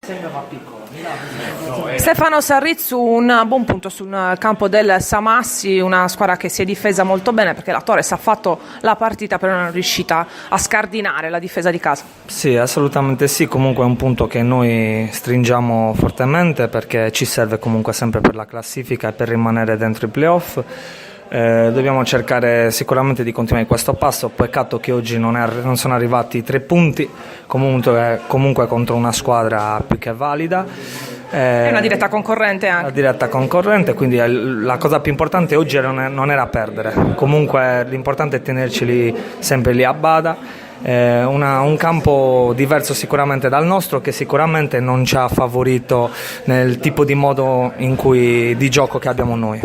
Sembrava piccolo. Stefano Sarrizzu, un buon punto sul campo del Samassi, una squadra che si è difesa molto bene perché la Torres ha fatto la partita però non è riuscita a scardinare la difesa di casa. Sì, assolutamente sì, comunque è un punto che noi stringiamo fortemente perché ci serve comunque sempre per la classifica e per rimanere dentro i playoff. Dobbiamo cercare sicuramente di continuare questo passo, peccato che oggi non sono arrivati 3 punti, comunque contro una squadra più che valida. È una diretta concorrente anche. Una diretta concorrente, quindi la cosa più importante oggi non era perdere, comunque l'importante è tenerci sempre lì a bada. Un campo diverso sicuramente dal nostro, che sicuramente non ci ha favorito nel tipo di modo di gioco che abbiamo noi.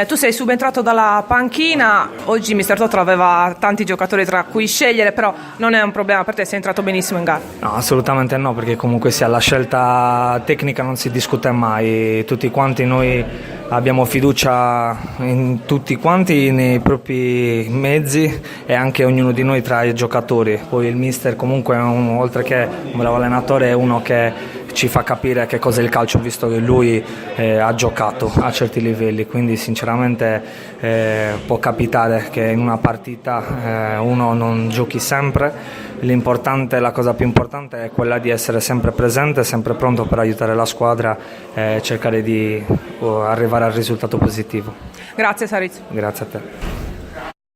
Tu sei subentrato dalla panchina, oggi Mister Totro aveva tanti giocatori tra cui scegliere, però non è un problema per te, sei entrato benissimo in gara. No, assolutamente no, perché comunque sia la scelta tecnica non si discute mai, tutti quanti noi abbiamo fiducia in tutti quanti, nei propri mezzi e anche ognuno di noi tra i giocatori. Poi il mister comunque oltre che un bravo allenatore è uno che ci fa capire che cos'è il calcio, visto che lui ha giocato a certi livelli, quindi sinceramente può capitare che in una partita uno non giochi sempre. La cosa più importante è quella di essere sempre presente, sempre pronto per aiutare la squadra e cercare di arrivare al risultato positivo. Grazie Sarrizzu. Grazie a te.